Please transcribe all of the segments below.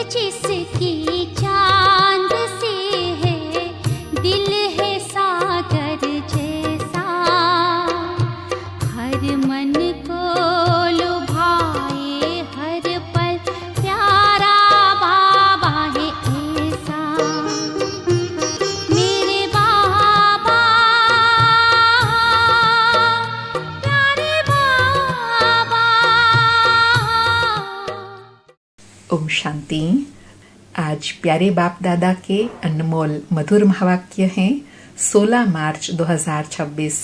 जिसकी चांद से है दिल है सागर जैसा, हर मन को लुभाए हर पल प्यारा बाबा है ऐसा। मेरे बाबा प्यारे बाबा। ओम शांति। आज प्यारे बाप दादा के अनमोल मधुर महावाक्य हैं 16 मार्च 2026।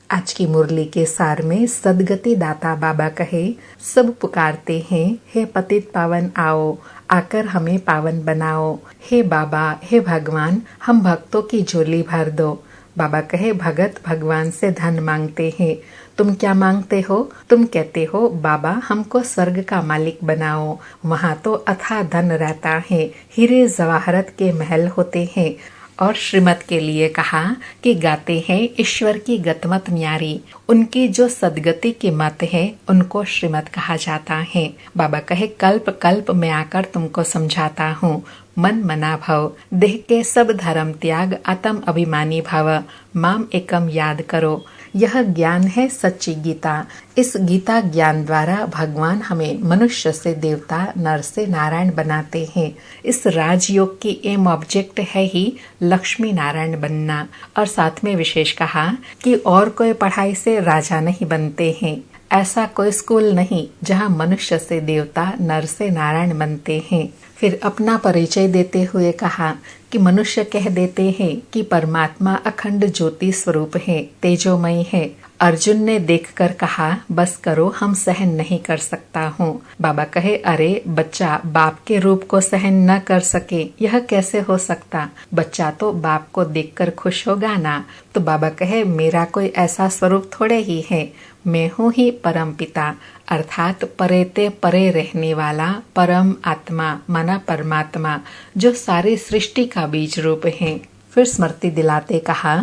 आज की मुरली के सार में सदगति दाता बाबा कहे, सब पुकारते हैं हे पतित पावन आओ, आकर हमें पावन बनाओ। हे बाबा, हे भगवान, हम भक्तों की झोली भर दो। बाबा कहे, भगत भगवान से धन मांगते हैं। तुम क्या मांगते हो? तुम कहते हो बाबा हमको स्वर्ग का मालिक बनाओ, वहाँ तो अथाह धन रहता है, हीरे जवाहरत के महल होते हैं। और श्रीमत के लिए कहा कि गाते हैं ईश्वर की गतमत न्यारी, उनकी जो सदगति की मत है उनको श्रीमत कहा जाता है। बाबा कहे, कल्प कल्प में आकर तुमको समझाता हूँ, मन मना भव, देह के सब धर्म त्याग, आत्म अभिमानी भव, माम एकम याद करो। यह ज्ञान है सच्ची गीता। इस गीता ज्ञान द्वारा भगवान हमें मनुष्य से देवता, नर से नारायण बनाते हैं। इस राजयोग की एम ऑब्जेक्ट है ही लक्ष्मी नारायण बनना। और साथ में विशेष कहा कि और कोई पढ़ाई से राजा नहीं बनते हैं। ऐसा कोई स्कूल नहीं जहाँ मनुष्य से देवता, नर से नारायण बनते हैं। फिर अपना परिचय देते हुए कहा कि मनुष्य कह देते हैं कि परमात्मा अखंड ज्योति स्वरूप है, तेजोमय है। अर्जुन ने देखकर कहा, बस करो, हम सहन नहीं कर सकता हूँ। बाबा कहे, अरे बच्चा बाप के रूप को सहन न कर सके, यह कैसे हो सकता? बच्चा तो बाप को देखकर खुश होगा ना। तो बाबा कहे, मेरा कोई ऐसा स्वरूप थोड़े ही है, मैं हूँ ही परम पिता, अर्थात परेते परे रहने वाला परम आत्मा माना परमात्मा, जो सारी सृष्टि का बीज रूप है। फिर स्मृति दिलाते कहा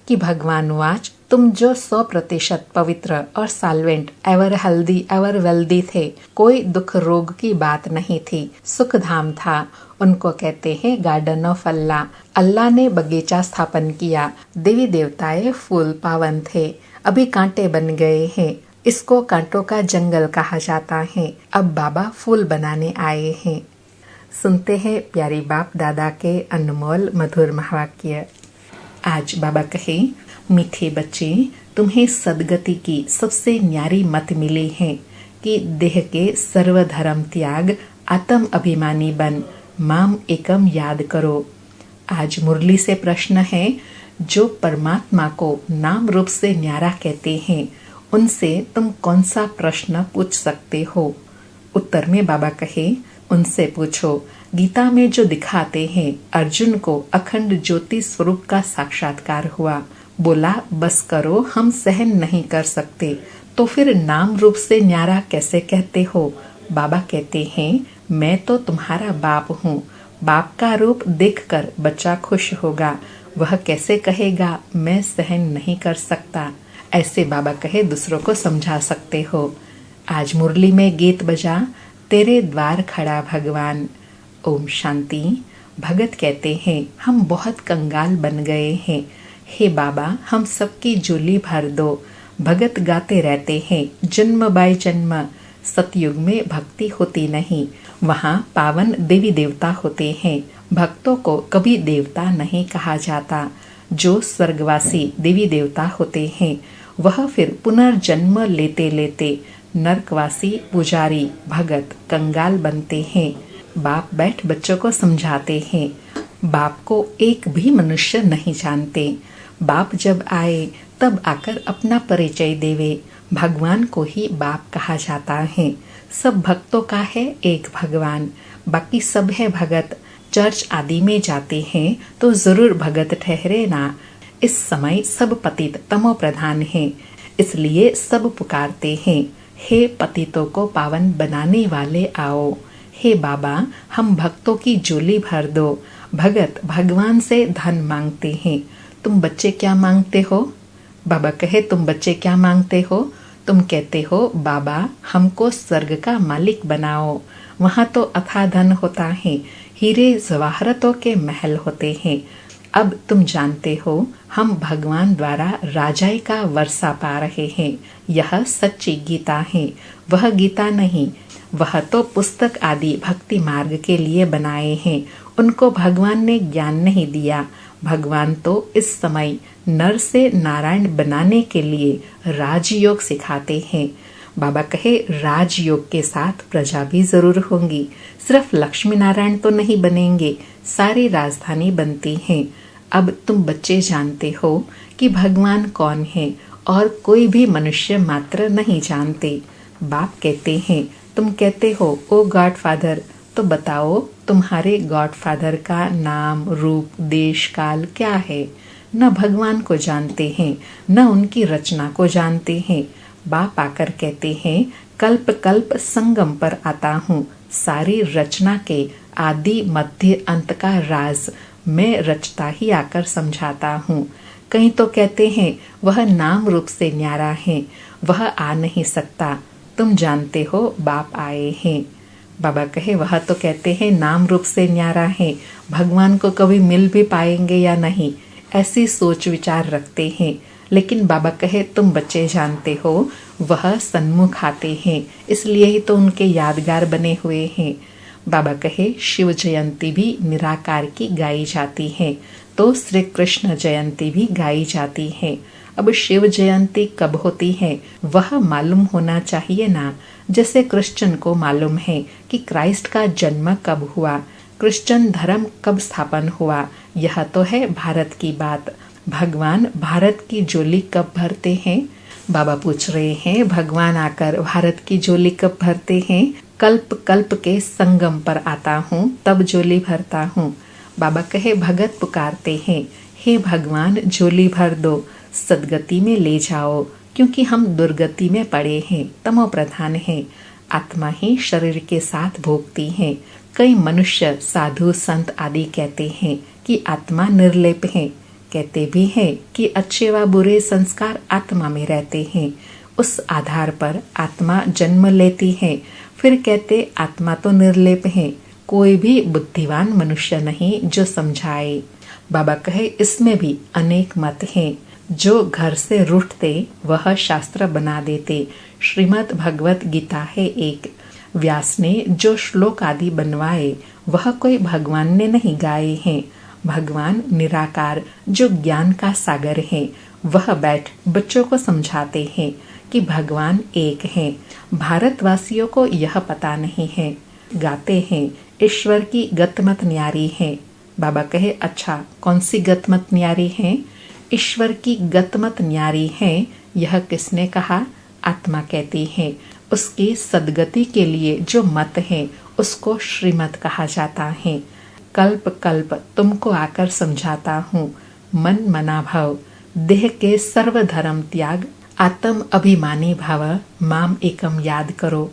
कि भगवान वाच, तुम जो 100% पवित्र और solvent, ever healthy ever wealthy थे, कोई दुख रोग की बात नहीं थी, सुख धाम था। उनको कहते हैं गार्डन ऑफ अल्लाह। अल्लाह ने बगीचा स्थापन किया, देवी देवताएं फूल पावन थे, अभी कांटे बन गए हैं, इसको कांटों का जंगल कहा जाता है। अब बाबा फूल बनाने आए हैं। सुनते हैं प्यारी बाप दादा के अनमोल मधुर महावाक्य। आज बाबा कहे, मीठे बच्चे, तुम्हें सदगति की सबसे न्यारी मत मिली है कि देह के सर्वधर्म त्याग, आत्म अभिमानी बन, माम एकम याद करो। आज मुरली से प्रश्न है, जो परमात्मा को नाम रूप से न्यारा कहते हैं, उनसे तुम कौन सा प्रश्न पूछ सकते हो? उत्तर में बाबा कहे, उनसे पूछो, गीता में जो दिखाते हैं अर्जुन को अखंड ज्योति स्वरूप का साक्षात्कार हुआ। बोला, बस करो, हम सहन नहीं कर सकते। तो फिर नाम रूप से न्यारा कैसे कहते हो? बाबा कहते हैं, मैं तो तुम्हारा बाप हूँ। बाप का रूप देखकर बच्चा खुश होगा, वह कैसे कहेगा मैं सहन नहीं कर सकता? ऐसे बाबा कहे दूसरों को समझा सकते हो। आज मुरली में गीत बजा, तेरे द्वार खड़ा भगवान। ओम शांति। भगत कहते हैं, हम बहुत कंगाल बन गए हैं, हे बाबा हम सबकी झोली भर दो। भगत गाते रहते हैं, जन्म बाय जन्म। सतयुग में भक्ति होती नहीं, वहाँ पावन देवी देवता होते हैं। भक्तों को कभी देवता नहीं कहा जाता। जो स्वर्गवासी देवी देवता होते हैं वह फिर पुनर्जन्म लेते लेते नरकवासी पुजारी भगत कंगाल बनते हैं। बाप बैठ बच्चों को समझाते हैं। बाप को एक भी मनुष्य नहीं जानते। बाप जब आए तब आकर अपना परिचय देवे। भगवान को ही बाप कहा जाता है। सब भक्तों का है एक भगवान, बाकी सब है भगत। चर्च आदि में जाते हैं तो जरूर भगत ठहरे ना। इस समय सब पतित तमो प्रधान हैं, इसलिए सब पुकारते हैं, हे पतितों को पावन बनाने वाले आओ। हे बाबा हम भक्तों की झोली भर दो। भगत भगवान से धन मांगते हैं। तुम बच्चे क्या मांगते हो? बाबा कहे, तुम बच्चे क्या मांगते हो? तुम कहते हो बाबा हमको स्वर्ग का मालिक बनाओ। वहाँ तो अथाह धन होता है, हीरे जवाहरतों के महल होते हैं। अब तुम जानते हो हम भगवान द्वारा राजाई का वर्षा पा रहे हैं। यह सच्ची गीता है, वह गीता नहीं। वह तो पुस्तक आदि भक्ति मार्ग के लिए बनाए हैं, उनको भगवान ने ज्ञान नहीं दिया। भगवान तो इस समय नर से नारायण बनाने के लिए राजयोग सिखाते हैं। बाबा कहे राजयोग के साथ प्रजा भी जरूर होंगी, सिर्फ लक्ष्मी नारायण तो नहीं बनेंगे, सारी राजधानी बनती हैं। अब तुम बच्चे जानते हो कि भगवान कौन है और कोई भी मनुष्य मात्र नहीं जानते। बाप कहते हैं, तुम कहते हो ओ गॉडफादर, तो बताओ तुम्हारे गॉडफादर का नाम, रूप, देश, काल क्या है? न भगवान को जानते हैं, न उनकी रचना को जानते हैं। बाप आकर कहते हैं, कल्प कल्प संगम पर आता हूँ, सारी रचना के आदि मध्य अंत का राज मैं रचता ही आकर समझाता हूँ। कहीं तो कहते हैं वह नाम रूप से न्यारा है, वह आ नहीं सकता। तुम जानते हो बाप आए हैं। बाबा कहे वह तो कहते हैं नाम रूप से न्यारा है, भगवान को कभी मिल भी पाएंगे या नहीं, ऐसी सोच विचार रखते हैं। लेकिन बाबा कहे तुम बच्चे जानते हो वह सन्मुख आते हैं, इसलिए ही तो उनके यादगार बने हुए हैं। बाबा कहे शिव जयंती भी निराकार की गाई जाती है, तो श्री कृष्ण जयंती भी गाई जाती है। अब शिव जयंती कब होती है वह मालूम होना चाहिए ना। जैसे क्रिश्चियन को मालूम है कि क्राइस्ट का जन्म कब हुआ, क्रिश्चियन धर्म कब स्थापन हुआ। यह तो है भारत की बात। भगवान भारत की झोली कब भरते हैं? बाबा पूछ रहे हैं भगवान आकर भारत की झोली कब भरते हैं? कल्प कल्प के संगम पर आता हूँ तब झोली भरता हूँ। बाबा कहे भगत पुकारते हैं, हे भगवान झोली भर दो, सदगति में ले जाओ, क्योंकि हम दुर्गति में पड़े हैं, तमो प्रधान हैं। आत्मा ही शरीर के साथ भोगती है। कई मनुष्य साधु संत आदि कहते हैं कि आत्मा निर्लेप है, कहते भी हैं कि अच्छे व बुरे संस्कार आत्मा में रहते हैं, उस आधार पर आत्मा जन्म लेती है। फिर कहते आत्मा तो निर्लेप है, कोई भी बुद्धिवान मनुष्य नहीं जो समझाए। बाबा कहे इसमें भी अनेक मत हैं। जो घर से रूठते वह शास्त्र बना देते। श्रीमद् भगवत गीता है एक। व्यास ने जो श्लोक आदि बनवाए वह कोई भगवान ने नहीं गाए हैं। भगवान निराकार जो ज्ञान का सागर है वह बैठ बच्चों को समझाते हैं कि भगवान एक है। भारतवासियों को यह पता नहीं है। गाते हैं ईश्वर की गतमत न्यारी है। बाबा कहे अच्छा कौन सी गतमत न्यारी है? ईश्वर की गतमत न्यारी है। यह किसने कहा? आत्मा कहती है। उसकी सदगति के लिए जो मत है उसको श्रीमत कहा जाता है। कल्प कल्प तुमको आकर समझाता हूँ, मन मना भव, देह के सर्व धर्म त्याग, आत्म अभिमानी भव, माम एकम याद करो।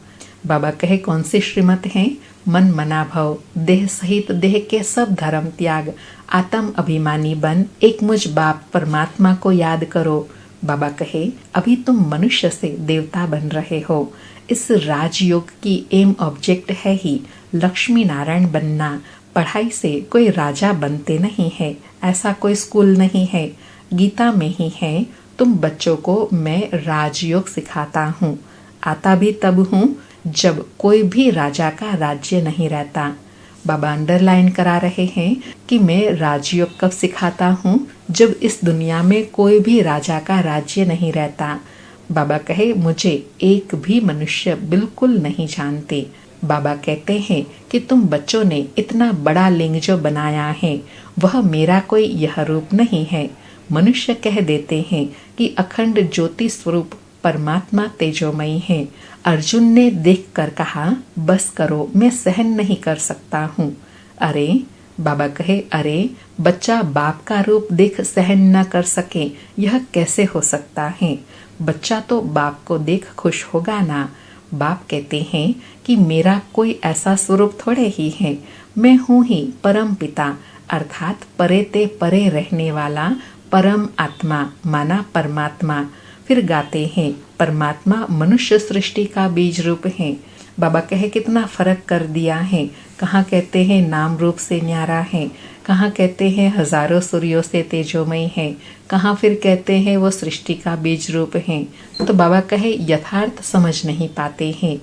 बाबा कहे कौन सी श्रीमत है? मन मना भव, देह सहित देह के सब धर्म त्याग, आत्म अभिमानी बन, एक मुझ बाप परमात्मा को याद करो। बाबा कहे अभी तुम मनुष्य से देवता बन रहे हो। इस राजयोग की एम ऑब्जेक्ट है ही लक्ष्मी नारायण बनना। पढ़ाई से कोई राजा बनते नहीं है, ऐसा कोई स्कूल नहीं है, गीता में ही है। तुम बच्चों को मैं राजयोग सिखाता हूँ। आता भी तब हूँ जब कोई भी राजा का राज्य नहीं रहता। बाबा अंडरलाइन करा रहे हैं कि मैं राजयोग कब सिखाता हूँ? जब इस दुनिया में कोई भी राजा का राज्य नहीं रहता। बाबा कहे मुझे एक भी मनुष्य बिल्कुल नहीं जानते। बाबा कहते हैं कि तुम बच्चों ने इतना बड़ा लिंग जो बनाया है वह मेरा कोई यह रूप नहीं है। मनुष्य कह देते हैं कि अखंड ज्योति स्वरूप परमात्मा तेजोमयी है। अर्जुन ने देखकर कहा बस करो, मैं सहन नहीं कर सकता हूँ। अरे बाबा कहे अरे बच्चा बाप का रूप देख सहन न कर सके यह कैसे हो सकता है? बच्चा तो बाप को देख खुश होगा ना। बाप कहते हैं कि मेरा कोई ऐसा स्वरूप थोड़े ही है, मैं हूँ ही परम पिता अर्थात परे ते परे रहने वाला परम आत्मा माना परमात्मा। फिर गाते हैं परमात्मा मनुष्य सृष्टि का बीज रूप है। बाबा कहे कितना फर्क कर दिया है। कहाँ कहते हैं नाम रूप से न्यारा है, कहाँ कहते हैं हजारों सूर्यों से तेजोमय है, कहाँ फिर कहते हैं वो सृष्टि का बीज रूप है। तो बाबा कहे यथार्थ समझ नहीं पाते हैं।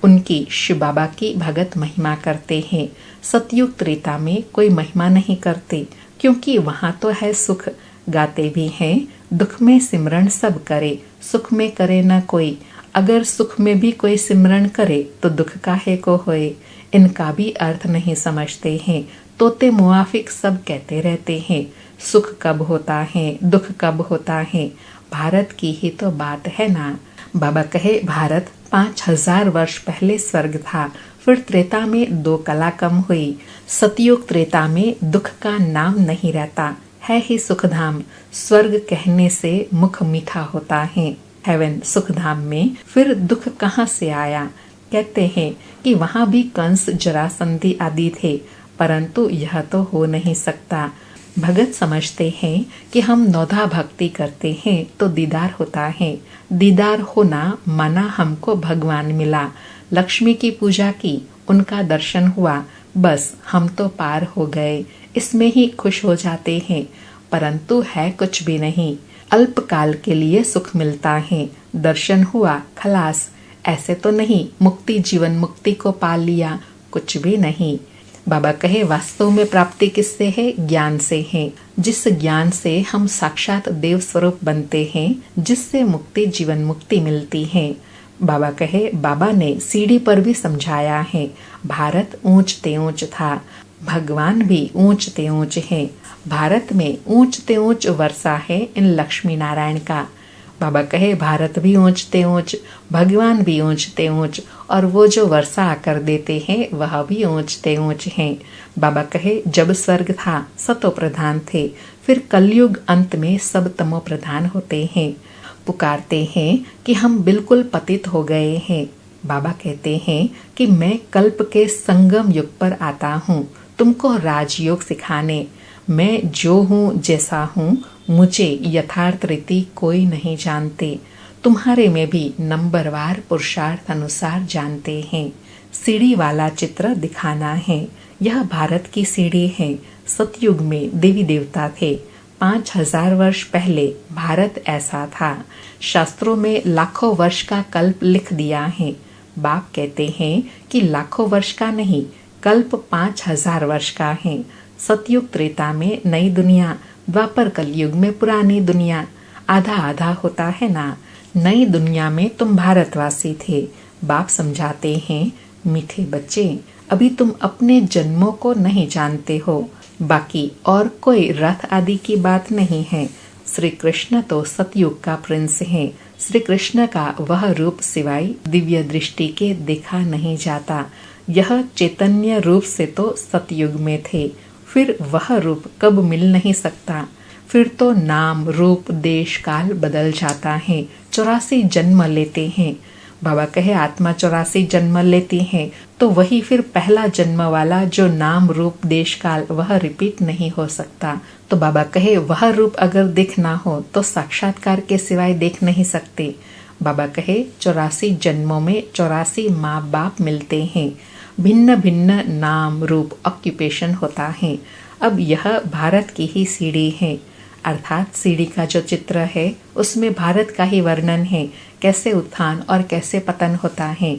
उनकी शिव बाबा की भगत महिमा करते हैं। सतयुग त्रेता में कोई महिमा नहीं करते, क्योंकि वहाँ तो है सुख। गाते भी हैं दुख में सिमरन सब करे, सुख में करे न कोई। अगर सुख में भी कोई सिमरन करे तो दुख काहे को होए। इनका भी अर्थ नहीं समझते हैं। तोते मुआफिक सब कहते रहते हैं, सुख कब होता है, दुख कब होता है। भारत की ही तो बात है ना। बाबा कहे भारत 5000 वर्ष पहले स्वर्ग था, फिर त्रेता में 2 कला कम हुई। सतयुग त्रेता में दुख का नाम नहीं रहता, है ही सुखधाम। स्वर्ग कहने से मुख मीठा होता है, हेवन सुखधाम में फिर दुख कहाँ से आया। कहते हैं कि वहाँ भी कंस जरासंधि आदि थे, परंतु यह तो हो नहीं सकता। भगत समझते हैं कि हम नौधा भक्ति करते हैं तो दीदार होता है। दीदार होना माना हमको भगवान मिला। लक्ष्मी की पूजा की, उनका दर्शन हुआ, बस हम तो पार हो गए, इसमें ही खुश हो जाते हैं। परंतु है कुछ भी नहीं। अल्पकाल के लिए सुख मिलता है, दर्शन हुआ, खलास। ऐसे तो नहीं मुक्ति जीवन मुक्ति को पा लिया, कुछ भी नहीं। बाबा कहे वास्तव में प्राप्ति किससे है? ज्ञान से है। जिस ज्ञान से हम साक्षात देव स्वरूप बनते हैं, जिससे मुक्ति जीवन मुक्ति मिलती है। बाबा कहे बाबा ने सीढ़ी पर भी समझाया है। भारत ऊंच ते ऊंच था, भगवान भी ऊंच ते ऊंच है। भारत में ऊंच ते ऊंच वर्षा है इन लक्ष्मी नारायण का। बाबा कहे भारत भी ऊंच ते ऊंच, भगवान भी ऊंच ते ऊंच, और वो जो वर्षा आकर देते हैं वह भी ऊंच ते ऊंच हैं। बाबा कहे जब स्वर्ग था सतो प्रधान थे, फिर कलयुग अंत में सब तमो प्रधान होते हैं। पुकारते हैं कि हम बिल्कुल पतित हो गए हैं। बाबा कहते हैं कि मैं कल्प के संगम युग पर आता हूँ तुमको राजयोग सिखाने। मैं जो हूँ जैसा हूँ, मुझे यथार्थ रीति कोई नहीं जानते। तुम्हारे में भी नंबरवार पुरुषार्थ अनुसार जानते हैं। सीढ़ी वाला चित्र दिखाना है। यह भारत की सीढ़ी है। सतयुग में देवी देवता थे। 5000 वर्ष पहले भारत ऐसा था। शास्त्रों में लाखों वर्ष का कल्प लिख दिया है। बाप कहते हैं कि लाखों वर्ष का नहीं, कल्प 5000 वर्ष का है। सतयुग त्रेता में नई दुनिया, द्वापर कलयुग में पुरानी दुनिया। आधा आधा होता है ना। नई दुनिया में तुम भारतवासी थे। बाप समझाते हैं मीठे बच्चे, अभी तुम अपने जन्मों को नहीं जानते हो। बाकी और कोई रथ आदि की बात नहीं है। श्री कृष्ण तो सतयुग का प्रिंस है। श्री कृष्ण का वह रूप सिवाय दिव्य दृष्टि के देखा नहीं जाता। यह चैतन्य रूप से तो सतयुग में थे, फिर वह रूप कब मिल नहीं सकता। फिर तो नाम रूप देश काल बदल जाता है। 84 जन्म लेते हैं। बाबा कहे आत्मा 84 जन्म लेती है, तो वही फिर पहला जन्म वाला जो नाम रूप देश काल, वह रिपीट नहीं हो सकता। तो बाबा कहे वह रूप अगर देखना हो तो साक्षात्कार के सिवाय देख नहीं सकते। बाबा कहे 84 जन्मों में 84 माँ बाप मिलते हैं। भिन्न भिन्न नाम रूप ऑक्यूपेशन होता है। अब यह भारत की ही सीढ़ी है, अर्थात सीढ़ी का जो चित्र है उसमें भारत का ही वर्णन है, कैसे उत्थान और कैसे पतन होता है।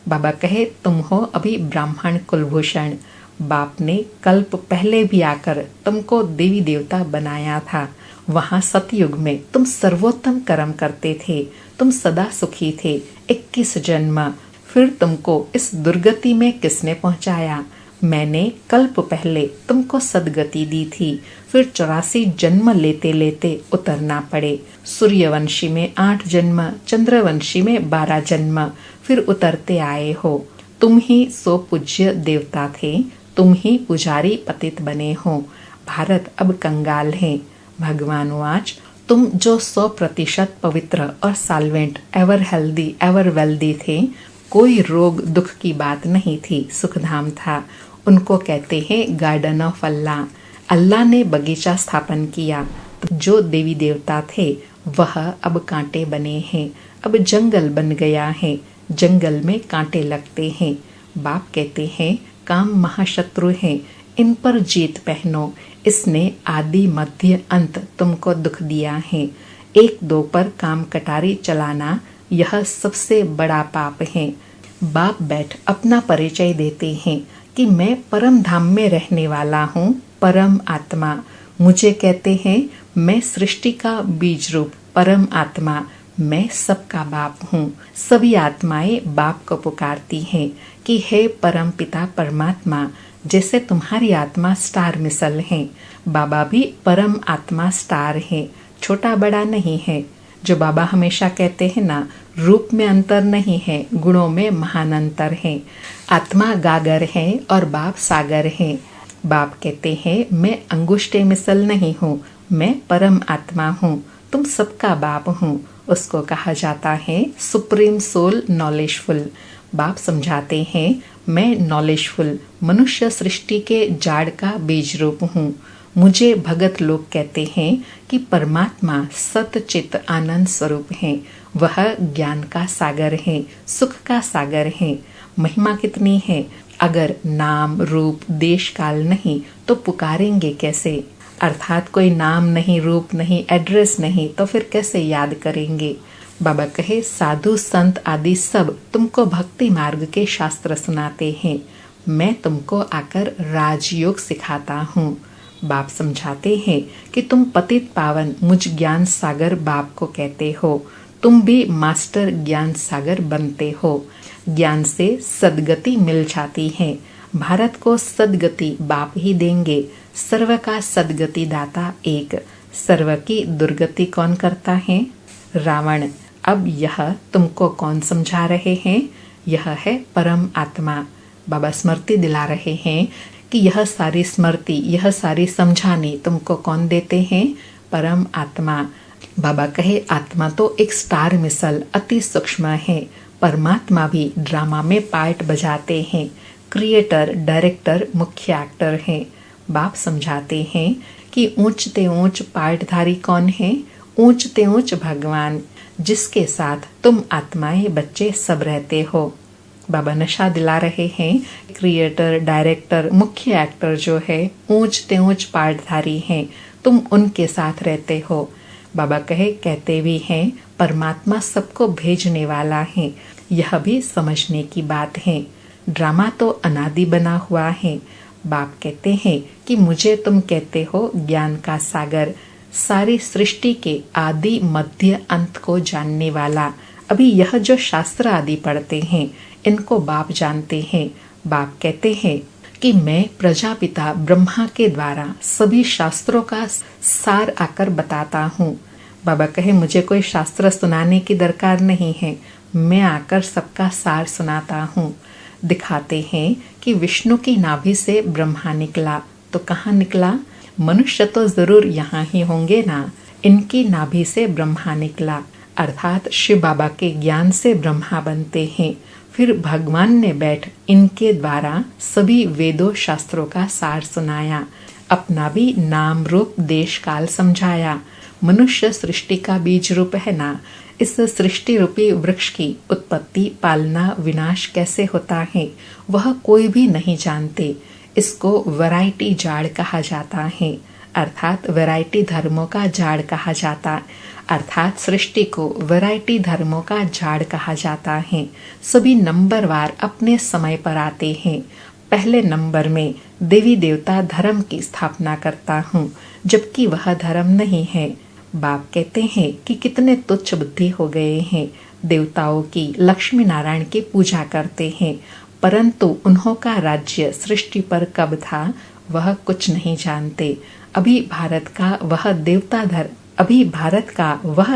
बाबा कहे तुम हो अभी ब्राह्मण कुलभूषण। बाप ने कल्प पहले भी आकर तुमको देवी देवता बनाया था। वहाँ सतयुग में तुम सर्वोत्तम कर्म करते थे, तुम सदा सुखी थे। 21 जन्म, फिर तुमको इस दुर्गति में किसने पहुँचाया? मैंने कल्प पहले तुमको सदगति दी थी, फिर 84 जन्म लेते लेते उतरना पड़े। सूर्यवंशी में 8 जन्म, चंद्रवंशी में 12 जन्म, फिर उतरते आए हो। तुम ही सो पूज्य देवता थे, तुम ही पुजारी पतित बने हो। भारत अब कंगाल है। भगवान वाच, तुम जो 100% पवित्र और solvent, ever healthy ever wealthy थे, कोई रोग दुख की बात नहीं थी, सुखधाम था। उनको कहते हैं गार्डन ऑफ अल्लाह। अल्लाह ने बगीचा स्थापन किया। जो देवी देवता थे वह अब कांटे बने हैं, अब जंगल बन गया है। जंगल में कांटे लगते हैं। बाप कहते हैं काम महाशत्रु है, इन पर जीत पहनो, इसने आदि मध्य अंत तुमको दुख दिया है। एक दो पर काम कटारी चलाना यह सबसे बड़ा पाप है। बाप बैठ अपना परिचय देते हैं कि मैं परम धाम में रहने वाला हूँ, परम आत्मा। मुझे कहते हैं मैं सृष्टि का बीज रूप परम आत्मा, मैं सबका बाप हूँ। सभी आत्माएं बाप को पुकारती हैं कि हे परम पिता परमात्मा, जैसे तुम्हारी आत्मा स्टार मिसल है, बाबा भी परम आत्मा स्टार है, छोटा बड़ा नहीं है। जो बाबा हमेशा कहते हैं ना, रूप में अंतर नहीं है, गुणों में महान अंतर है। आत्मा गागर है और बाप सागर है। बाप कहते हैं मैं अंगुष्ठे मिसल नहीं हूँ, मैं परम आत्मा हूँ, तुम सबका बाप हूँ। उसको कहा जाता है सुप्रीम सोल नॉलेजफुल। बाप समझाते हैं मैं नॉलेजफुल मनुष्य सृष्टि के जाड़ का बीज रूप हूँ। मुझे भगत लोग कहते हैं कि परमात्मा सतचित आनंद स्वरूप है, वह ज्ञान का सागर है, सुख का सागर है। महिमा कितनी है, अगर नाम रूप देश काल नहीं तो पुकारेंगे कैसे। अर्थात कोई नाम नहीं, रूप नहीं, एड्रेस नहीं तो फिर कैसे याद करेंगे। बाबा कहे साधु संत आदि सब तुमको भक्ति मार्ग के शास्त्र सुनाते हैं, मैं तुमको आकर राजयोग सिखाता हूँ। बाप समझाते हैं कि तुम पतित पावन मुझ ज्ञान सागर बाप को कहते हो, तुम भी मास्टर ज्ञान सागर बनते हो। ज्ञान से सदगति मिल जाती है। भारत को सदगति बाप ही देंगे। सर्व का सदगति दाता एक, सर्व की दुर्गति कौन करता है, रावण। अब यह तुमको कौन समझा रहे हैं, यह है परम आत्मा। बाबा स्मृति दिला रहे हैं कि यह सारी स्मृति, यह सारी समझाने तुमको कौन देते हैं, परम आत्मा। बाबा कहे आत्मा तो एक स्टार मिसल अति सूक्ष्म है, परमात्मा भी ड्रामा में पार्ट बजाते हैं, क्रिएटर डायरेक्टर मुख्य एक्टर हैं। बाप समझाते हैं कि ऊंचते ऊंच पार्टधारी कौन है, ऊंचते ऊंच भगवान, जिसके साथ तुम आत्माएं बच्चे सब रहते हो। बाबा नशा दिला रहे हैं क्रिएटर डायरेक्टर मुख्य एक्टर जो है ऊंचते ऊंच पार्टधारी हैं, तुम उनके साथ रहते हो। बाबा कहते भी हैं परमात्मा सबको भेजने वाला है, यह भी समझने की बात है। ड्रामा तो अनादि बना हुआ है। बाप कहते हैं कि मुझे तुम कहते हो ज्ञान का सागर, सारी सृष्टि के आदि मध्य अंत को जानने वाला। अभी यह जो शास्त्र आदि पढ़ते हैं इनको बाप जानते हैं। बाप कहते हैं कि मैं प्रजापिता ब्रह्मा के द्वारा सभी शास्त्रों का सार आकर बताता हूँ। बाबा कहे मुझे कोई शास्त्र सुनाने की दरकार नहीं है, मैं आकर सबका सार सुनाता हूँ। दिखाते हैं कि विष्णु की नाभि से ब्रह्मा निकला, तो कहाँ निकला, मनुष्य तो जरूर यहाँ ही होंगे ना। इनकी नाभि से ब्रह्मा निकला, अर्थात शिव बाबा के ज्ञान से ब्रह्मा बनते हैं। फिर भगवान ने बैठ इनके द्वारा सभी वेदों शास्त्रों का सार सुनाया, अपना भी नाम रूप देश काल समझाया। मनुष्य सृष्टि का बीज रूप है ना, इस सृष्टि रूपी वृक्ष की उत्पत्ति पालना विनाश कैसे होता है वह कोई भी नहीं जानते। इसको वैरायटी जाड़ कहा जाता है, अर्थात वैरायटी धर्मों का जाड़ कहा जाता, अर्थात सृष्टि को वैरायटी धर्मों का जाड़ कहा जाता है। सभी नंबरवार अपने समय पर आते हैं। पहले नंबर में देवी देवता धर्म की स्थापना करता हूँ, जबकि वह धर्म नहीं है। बाप कहते हैं कि कितने तुच्छ बुद्धि हो गए हैं, देवताओं की लक्ष्मी नारायण की पूजा करते हैं, परंतु उन्हों का राज्य सृष्टि पर कब था वह कुछ नहीं जानते। अभी भारत का वह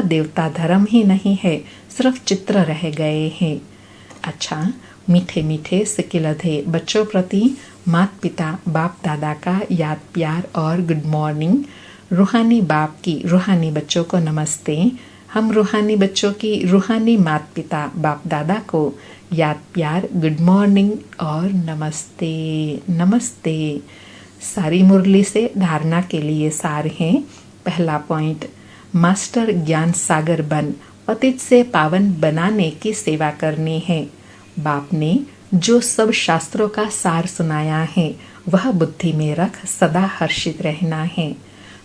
देवता धर्म ही नहीं है, सिर्फ चित्र रह गए हैं। अच्छा, मीठे मीठे सिकिलधे बच्चों प्रति माता पिता बाप दादा का याद प्यार और गुड मॉर्निंग। रूहानी बाप की रूहानी बच्चों को नमस्ते। हम रूहानी बच्चों की रूहानी माता पिता बाप दादा को याद प्यार गुड मॉर्निंग और नमस्ते नमस्ते। सारी मुरली से धारणा के लिए सार हैं। पहला पॉइंट, मास्टर ज्ञान सागर बन, पतित से पावन बनाने की सेवा करनी है। बाप ने जो सब शास्त्रों का सार सुनाया है वह बुद्धि में रख सदा हर्षित रहना है।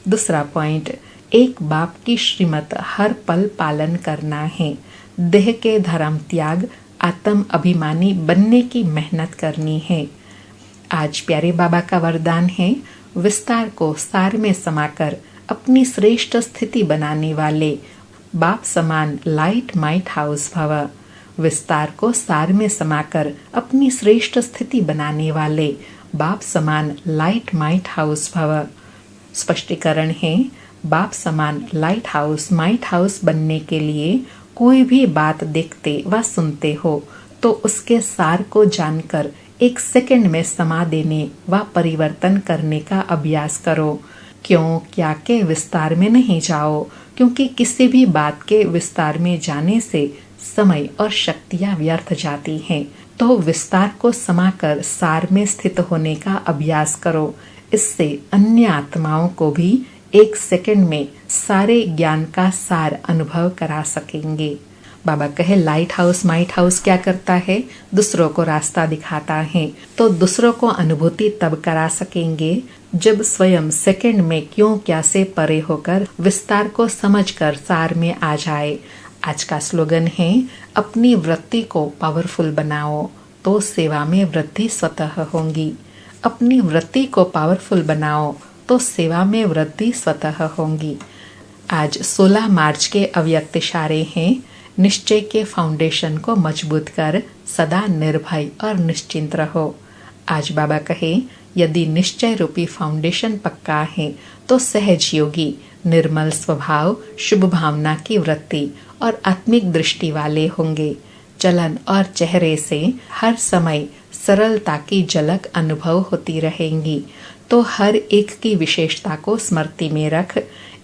दूसरा पॉइंट, एक बाप की श्रीमत हर पल पालन करना है। देह के धर्म त्याग, आत्म अभिमानी बनने की मेहनत करनी है। आज प्यारे बाबा का वरदान है, विस्तार को सार में समाकर अपनी श्रेष्ठ स्थिति बनाने वाले बाप समान लाइट माइट हाउस भव। विस्तार को सार में समाकर अपनी श्रेष्ठ स्थिति बनाने वाले बाप समान लाइट माइट हाउस भव। स्पष्टीकरण है, बाप समान लाइट हाउस माइट हाउस बनने के लिए कोई भी बात देखते व सुनते हो तो उसके सार को जानकर 1 सेकंड में समा देने व परिवर्तन करने का अभ्यास करो। क्यों क्या के विस्तार में नहीं जाओ, क्योंकि किसी भी बात के विस्तार में जाने से समय और शक्तियां व्यर्थ जाती हैं। तो विस्तार को समाकर सार में स्थित होने का अभ्यास करो। इससे अन्य आत्माओं को भी 1 सेकंड में सारे ज्ञान का सार अनुभव करा सकेंगे। बाबा कहे, लाइट हाउस माइट हाउस क्या करता है? दूसरों को रास्ता दिखाता है। तो दूसरों को अनुभूति तब करा सकेंगे जब स्वयं सेकंड में क्यों क्या से परे होकर विस्तार को समझकर सार में आ जाए। आज का स्लोगन है, अपनी वृत्ति को पावरफुल बनाओ तो सेवा में वृद्धि स्वतः होगी। अपनी वृत्ति को पावरफुल बनाओ तो सेवा में वृद्धि स्वतः होगी। आज 16 मार्च के अव्यक्त इशारे हैं, निश्चय के फाउंडेशन को मजबूत कर सदा निर्भय और निश्चिंत रहो। आज बाबा कहे, यदि निश्चय रूपी फाउंडेशन पक्का है तो सहज योगी निर्मल स्वभाव, शुभ भावना की वृत्ति और आत्मिक दृष्टि वाले होंगे। चलन और चेहरे से हर समय सरलता की झलक अनुभव होती रहेंगी। तो हर एक की विशेषता को स्मृति में रख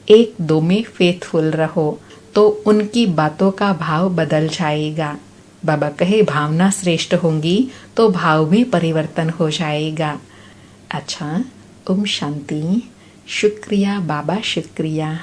1-2 में फेथफुल रहो तो उनकी बातों का भाव बदल जाएगा। बाबा कहे, भावना श्रेष्ठ होंगी तो भाव भी परिवर्तन हो जाएगा। अच्छा, ओम शांति। शुक्रिया बाबा, शुक्रिया।